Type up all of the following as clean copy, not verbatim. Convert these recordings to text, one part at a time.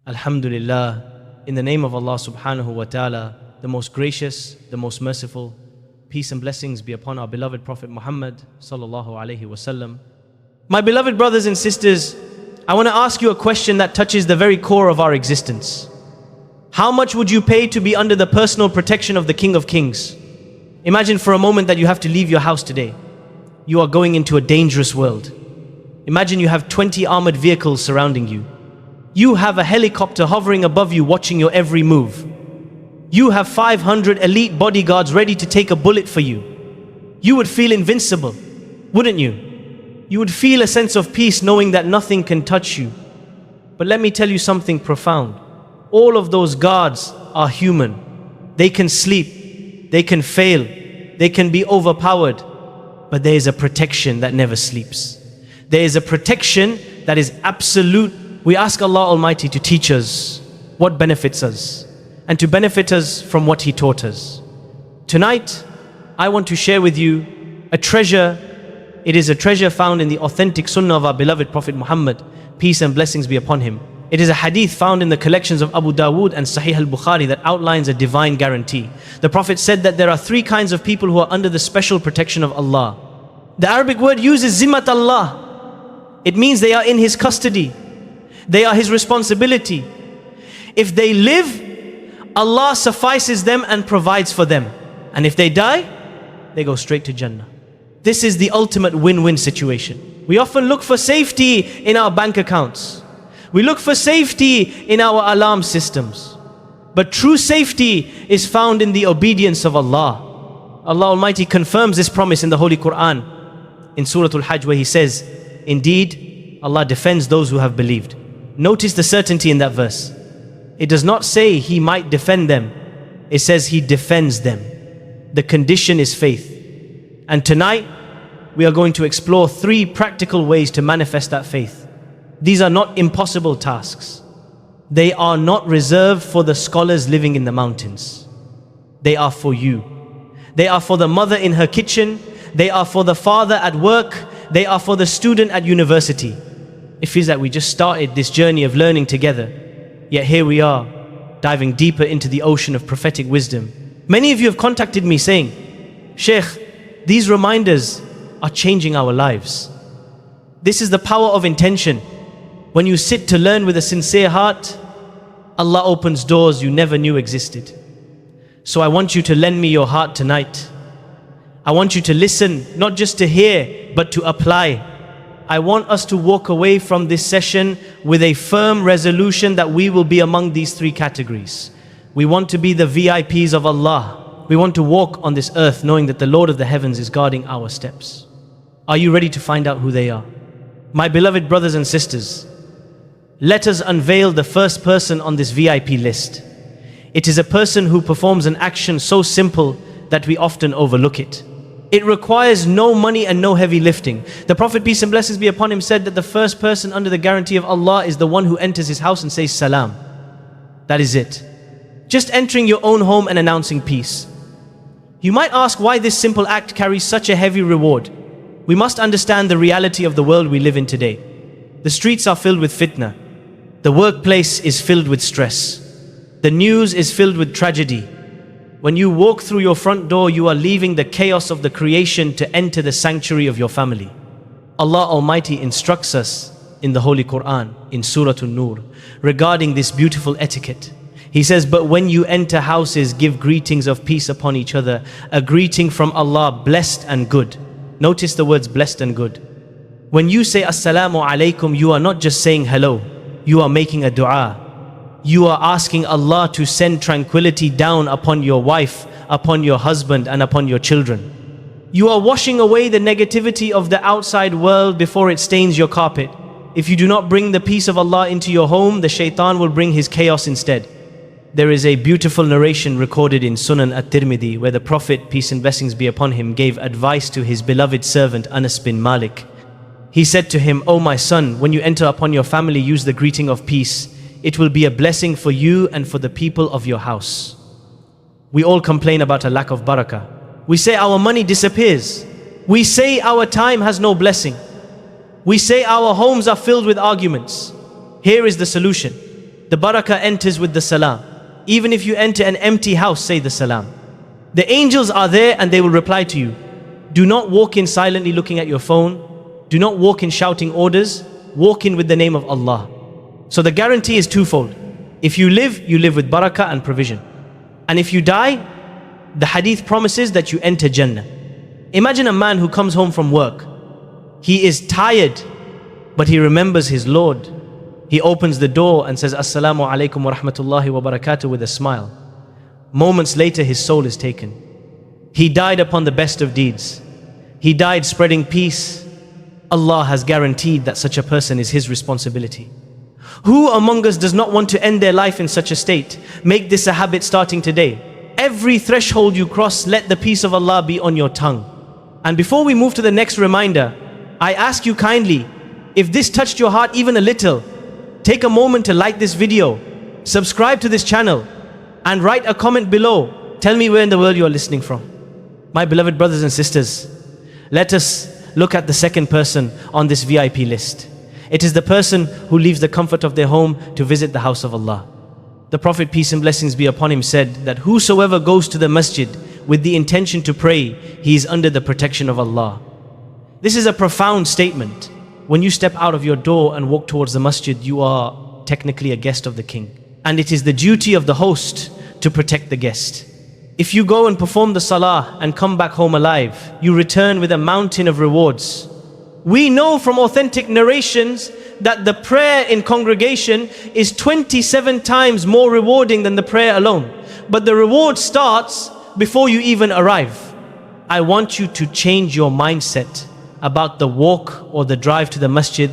Alhamdulillah, in the name of Allah subhanahu wa ta'ala, the most gracious, the most merciful, peace and blessings be upon our beloved Prophet Muhammad sallallahu alaihi wasallam. My beloved brothers and sisters, I want to ask you a question that touches the very core of our existence. How much would you pay to be under the personal protection of the King of Kings? Imagine for a moment that you have to leave your house today. You are going into a dangerous world. Imagine you have 20 armored vehicles surrounding you. You have a helicopter hovering above you watching your every move. You have 500 elite bodyguards ready to take a bullet for you. You would feel invincible, wouldn't you? You would feel a sense of peace knowing that nothing can touch you. But let me tell you something profound. All of those guards are human. They can sleep, they can fail, they can be overpowered. But there is a protection that never sleeps. There is a protection that is absolute. We ask Allah Almighty to teach us what benefits us and to benefit us from what He taught us. Tonight, I want to share with you a treasure. It is a treasure found in the authentic sunnah of our beloved Prophet Muhammad, peace and blessings be upon him. It is a hadith found in the collections of Abu Dawood and Sahih Al-Bukhari that outlines a divine guarantee. The Prophet said that there are three kinds of people who are under the special protection of Allah. The Arabic word uses Zimmat-Allah. It means they are in His custody. They are His responsibility. If they live, Allah suffices them and provides for them. And if they die, they go straight to Jannah. This is the ultimate win-win situation. We often look for safety in our bank accounts. We look for safety in our alarm systems. But true safety is found in the obedience of Allah. Allah Almighty confirms this promise in the Holy Quran, in Surah Al-Hajj, where He says, indeed, Allah defends those who have believed. Notice the certainty in that verse. It does not say He might defend them. It says He defends them. The condition is faith. And tonight, we are going to explore three practical ways to manifest that faith. These are not impossible tasks. They are not reserved for the scholars living in the mountains. They are for you. They are for the mother in her kitchen. They are for the father at work. They are for the student at university. It feels like we just started this journey of learning together. Yet here we are, diving deeper into the ocean of prophetic wisdom. Many of you have contacted me saying, Sheikh, these reminders are changing our lives. This is the power of intention. When you sit to learn with a sincere heart, Allah opens doors you never knew existed. So I want you to lend me your heart tonight. I want you to listen, not just to hear, but to apply. I want us to walk away from this session with a firm resolution that we will be among these three categories. We want to be the VIPs of Allah. We want to walk on this earth knowing that the Lord of the heavens is guarding our steps. Are you ready to find out who they are? My beloved brothers and sisters, let us unveil the first person on this VIP list. It is a person who performs an action so simple that we often overlook it. It requires no money and no heavy lifting. The Prophet, peace and blessings be upon him, said that the first person under the guarantee of Allah is the one who enters his house and says salam. That is it. Just entering your own home and announcing peace. You might ask why this simple act carries such a heavy reward. We must understand the reality of the world we live in today. The streets are filled with fitna. The workplace is filled with stress. The news is filled with tragedy. When you walk through your front door, you are leaving the chaos of the creation to enter the sanctuary of your family. Allah Almighty instructs us in the Holy Quran, in Surah An-Nur, regarding this beautiful etiquette. He says, but when you enter houses, give greetings of peace upon each other, a greeting from Allah, blessed and good. Notice the words blessed and good. When you say Assalamu alaikum, you are not just saying hello, you are making a dua. You are asking Allah to send tranquility down upon your wife, upon your husband, and upon your children. You are washing away the negativity of the outside world before it stains your carpet. If you do not bring the peace of Allah into your home, the shaitan will bring his chaos instead. There is a beautiful narration recorded in Sunan At-Tirmidhi where the Prophet, peace and blessings be upon him, gave advice to his beloved servant Anas bin Malik. He said to him, O my son, when you enter upon your family, use the greeting of peace. It will be a blessing for you and for the people of your house. We all complain about a lack of barakah. We say our money disappears. We say our time has no blessing. We say our homes are filled with arguments. Here is the solution. The barakah enters with the salam. Even if you enter an empty house, say the salam. The angels are there and they will reply to you. Do not walk in silently looking at your phone. Do not walk in shouting orders. Walk in with the name of Allah. So the guarantee is twofold. If you live with barakah and provision. And if you die, the hadith promises that you enter Jannah. Imagine a man who comes home from work. He is tired, but he remembers his Lord. He opens the door and says, Assalamu alaikum wa rahmatullahi wa barakatuh with a smile. Moments later, his soul is taken. He died upon the best of deeds. He died spreading peace. Allah has guaranteed that such a person is his responsibility. Who among us does not want to end their life in such a state? Make this a habit starting today. Every threshold you cross, let the peace of Allah be on your tongue. And before we move to the next reminder, I ask you kindly, if this touched your heart even a little, take a moment to like this video, subscribe to this channel, and write a comment below. Tell me where in the world you are listening from. My beloved brothers and sisters, let us look at the second person on this VIP list. It is the person who leaves the comfort of their home to visit the house of Allah. The Prophet, peace and blessings be upon him, said that whosoever goes to the masjid with the intention to pray, he is under the protection of Allah. This is a profound statement. When you step out of your door and walk towards the masjid, you are technically a guest of the king. And it is the duty of the host to protect the guest. If you go and perform the salah and come back home alive, you return with a mountain of rewards. We know from authentic narrations that the prayer in congregation is 27 times more rewarding than the prayer alone. But the reward starts before you even arrive. I want you to change your mindset about the walk or the drive to the masjid.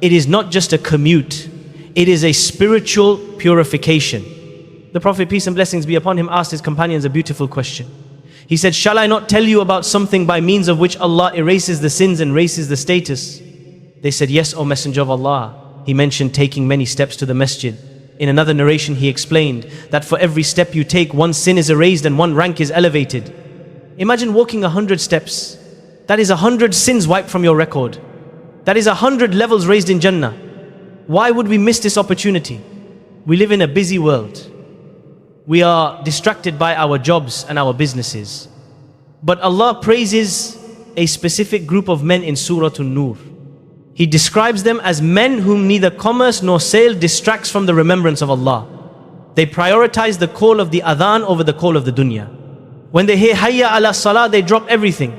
It is not just a commute. It is a spiritual purification. The Prophet, peace and blessings be upon him, asked his companions a beautiful question. He said, shall I not tell you about something by means of which Allah erases the sins and raises the status? They said, yes, O Messenger of Allah. He mentioned taking many steps to the masjid. In another narration, he explained that for every step you take, one sin is erased and one rank is elevated. Imagine walking 100 steps. That is 100 sins wiped from your record. That is 100 levels raised in Jannah. Why would we miss this opportunity? We live in a busy world. We are distracted by our jobs and our businesses. But Allah praises a specific group of men in Surah An-Nur. He describes them as men whom neither commerce nor sale distracts from the remembrance of Allah. They prioritize the call of the adhan over the call of the dunya. When they hear Hayya ala Salah, they drop everything.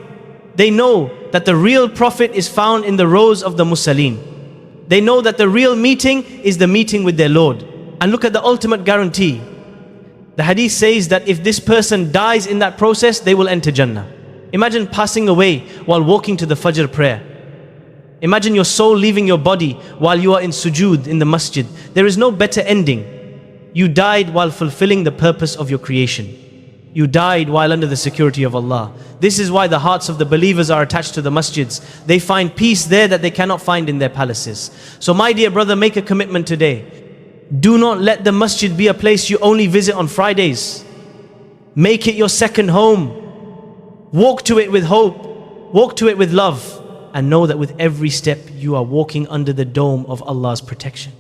They know that the real profit is found in the rows of the Musallin. They know that the real meeting is the meeting with their Lord. And look at the ultimate guarantee. The hadith says that if this person dies in that process, they will enter Jannah. Imagine passing away while walking to the Fajr prayer. Imagine your soul leaving your body while you are in sujood in the masjid. There is no better ending. You died while fulfilling the purpose of your creation. You died while under the security of Allah. This is why the hearts of the believers are attached to the masjids. They find peace there that they cannot find in their palaces. So my dear brother, make a commitment today. Do not let the masjid be a place you only visit on Fridays. Make it your second home. Walk to it with hope. Walk to it with love. And know that with every step you are walking under the dome of Allah's protection.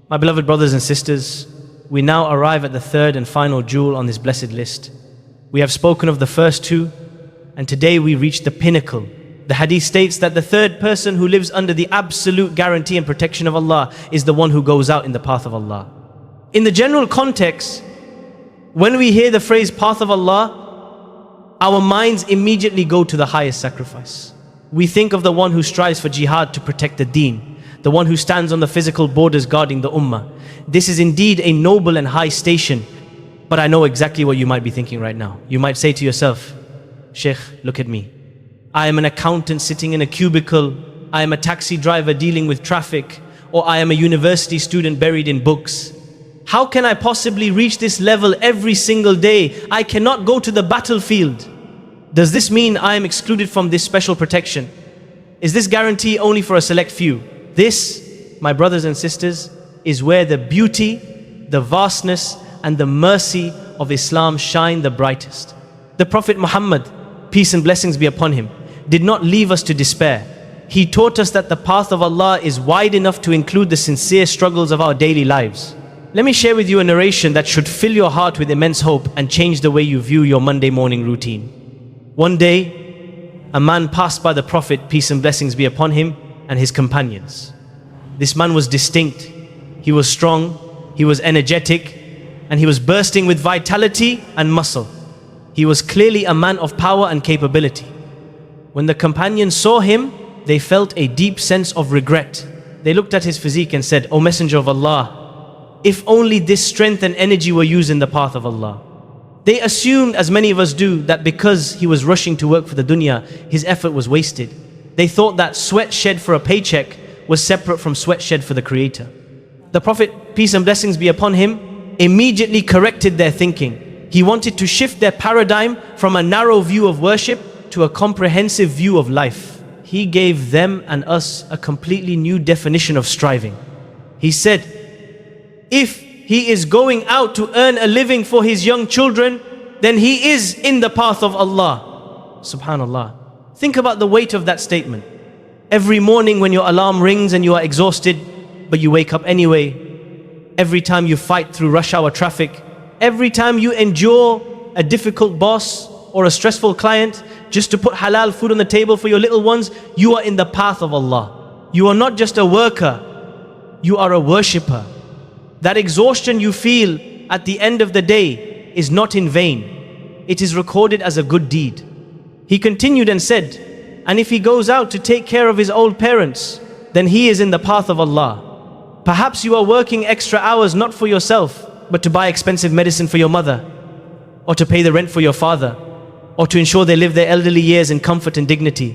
My beloved brothers and sisters, we now arrive at the third and final jewel on this blessed list. We have spoken of the first two, and today we reach the pinnacle. The hadith states that the third person who lives under the absolute guarantee and protection of Allah is the one who goes out in the path of Allah. In the general context, when we hear the phrase path of Allah, our minds immediately go to the highest sacrifice. We think of the one who strives for jihad to protect the deen, the one who stands on the physical borders guarding the ummah. This is indeed a noble and high station, but I know exactly what you might be thinking right now. You might say to yourself, Sheikh, look at me. I am an accountant sitting in a cubicle. I am a taxi driver dealing with traffic, or I am a university student buried in books. How can I possibly reach this level every single day? I cannot go to the battlefield. Does this mean I am excluded from this special protection? Is this guarantee only for a select few? This, my brothers and sisters, is where the beauty, the vastness, and the mercy of Islam shine the brightest. The Prophet Muhammad, peace and blessings be upon him, did not leave us to despair. He taught us that the path of Allah is wide enough to include the sincere struggles of our daily lives. Let me share with you a narration that should fill your heart with immense hope and change the way you view your Monday morning routine. One day, a man passed by the Prophet, peace and blessings be upon him, and his companions. This man was distinct, he was strong, he was energetic, and he was bursting with vitality and muscle. He was clearly a man of power and capability. When the companions saw him, they felt a deep sense of regret. They looked at his physique and said, "O Messenger of Allah, if only this strength and energy were used in the path of Allah." They assumed, as many of us do, that because he was rushing to work for the dunya, his effort was wasted. They thought that sweat shed for a paycheck was separate from sweat shed for the Creator. The Prophet, peace and blessings be upon him, immediately corrected their thinking. He wanted to shift their paradigm from a narrow view of worship to a comprehensive view of life. He gave them and us a completely new definition of striving. He said, if he is going out to earn a living for his young children, then he is in the path of Allah. Subhanallah. Think about the weight of that statement. Every morning when your alarm rings and you are exhausted, but you wake up anyway. Every time you fight through rush hour traffic. Every time you endure a difficult boss or a stressful client just to put halal food on the table for your little ones, you are in the path of Allah. You are not just a worker, you are a worshipper. That exhaustion you feel at the end of the day is not in vain. It is recorded as a good deed. He continued and said, and if he goes out to take care of his old parents, then he is in the path of Allah. Perhaps you are working extra hours not for yourself, but to buy expensive medicine for your mother, or to pay the rent for your father, or to ensure they live their elderly years in comfort and dignity.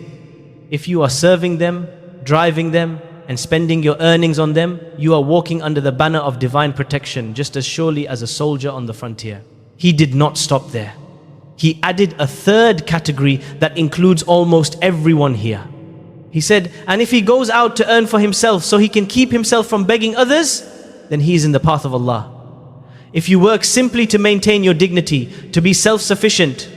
If you are serving them, driving them, and spending your earnings on them, you are walking under the banner of divine protection just as surely as a soldier on the frontier. He did not stop there. He added a third category that includes almost everyone here. He said, and if he goes out to earn for himself so he can keep himself from begging others, then he is in the path of Allah. If you work simply to maintain your dignity, to be self-sufficient,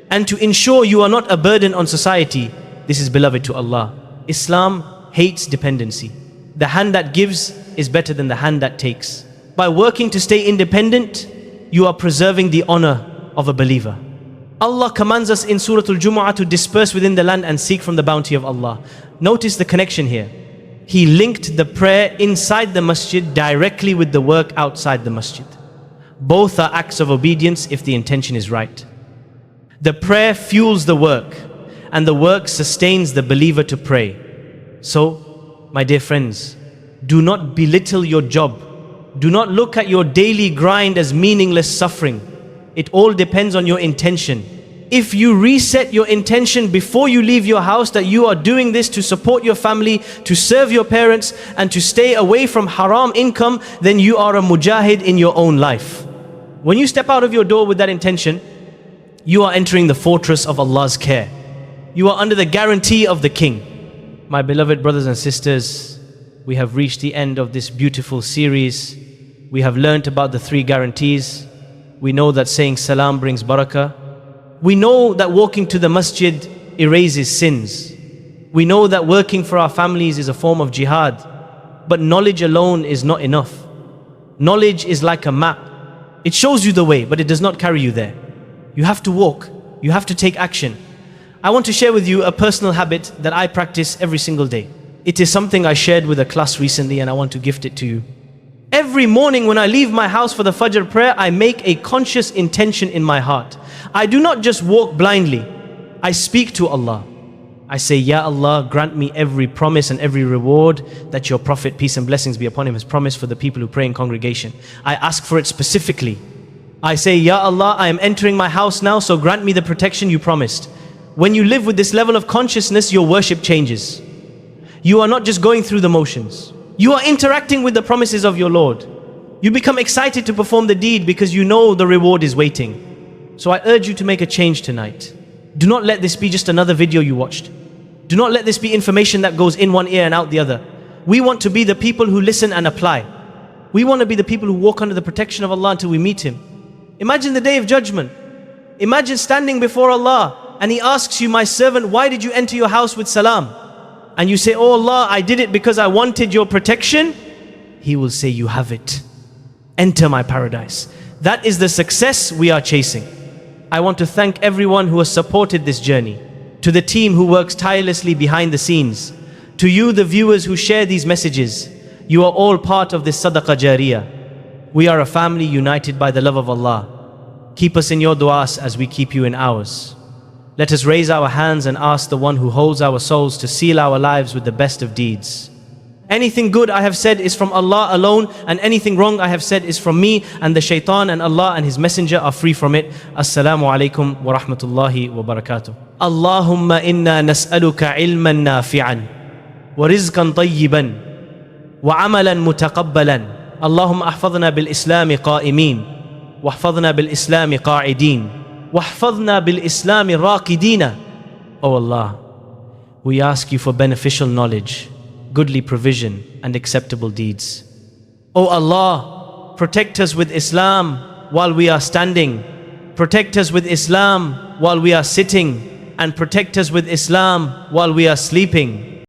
and to ensure you are not a burden on society, this is beloved to Allah. Islam hates dependency. The hand that gives is better than the hand that takes. By working to stay independent, you are preserving the honor of a believer. Allah commands us in Surah Al-Jumu'ah to disperse within the land and seek from the bounty of Allah. Notice the connection here. He linked the prayer inside the masjid directly with the work outside the masjid. Both are acts of obedience if the intention is right. The prayer fuels the work, and the work sustains the believer to pray. So, my dear friends, do not belittle your job. Do not look at your daily grind as meaningless suffering. It all depends on your intention. If you reset your intention before you leave your house that you are doing this to support your family, to serve your parents, and to stay away from haram income, then you are a mujahid in your own life. When you step out of your door with that intention, you are entering the fortress of Allah's care. You are under the guarantee of the King. My beloved brothers and sisters, we have reached the end of this beautiful series. We have learnt about the 3 guarantees. We know that saying salam brings barakah. We know that walking to the masjid erases sins. We know that working for our families is a form of jihad. But knowledge alone is not enough. Knowledge is like a map. It shows you the way, but it does not carry you there. You have to walk. You have to take action. I want to share with you a personal habit that I practice every single day. It is something I shared with a class recently and I want to gift it to you. Every morning when I leave my house for the Fajr prayer, I make a conscious intention in my heart. I do not just walk blindly. I speak to Allah. I say, Ya Allah, grant me every promise and every reward that your Prophet, peace and blessings be upon him, has promised for the people who pray in congregation. I ask for it specifically. I say, Ya Allah, I am entering my house now, so grant me the protection you promised. When you live with this level of consciousness, your worship changes. You are not just going through the motions. You are interacting with the promises of your Lord. You become excited to perform the deed because you know the reward is waiting. So I urge you to make a change tonight. Do not let this be just another video you watched. Do not let this be information that goes in one ear and out the other. We want to be the people who listen and apply. We want to be the people who walk under the protection of Allah until we meet Him. Imagine the day of judgment. Imagine standing before Allah and He asks you, my servant, why did you enter your house with salam? And you say, oh Allah, I did it because I wanted your protection. He will say, you have it. enter my paradise. That is the success we are chasing. I want to thank everyone who has supported this journey, to the team who works tirelessly behind the scenes, to you the viewers who share these messages. You are all part of this sadaqah jariyah. We are a family united by the love of Allah. Keep us in your du'as as we keep you in ours. Let us raise our hands and ask the one who holds our souls to seal our lives with the best of deeds. Anything good I have said is from Allah alone, and anything wrong I have said is from me, and the shaitan and Allah and His Messenger are free from it. Assalamu alaikum wa rahmatullahi wa barakatuh. Allahumma inna nas'aluka ilman nafi'an wa rizqan tayyiban wa amalan mutaqabbalan. Allahumma ahfadhna bil islami qa'imin واحفظنا بالإسلام قاعدين واحفظنا بالإسلام راقدين. O Allah, we ask you for beneficial knowledge, goodly provision and acceptable deeds. O Allah, protect us with Islam while we are standing, protect us with Islam while we are sitting, and protect us with Islam while we are sleeping.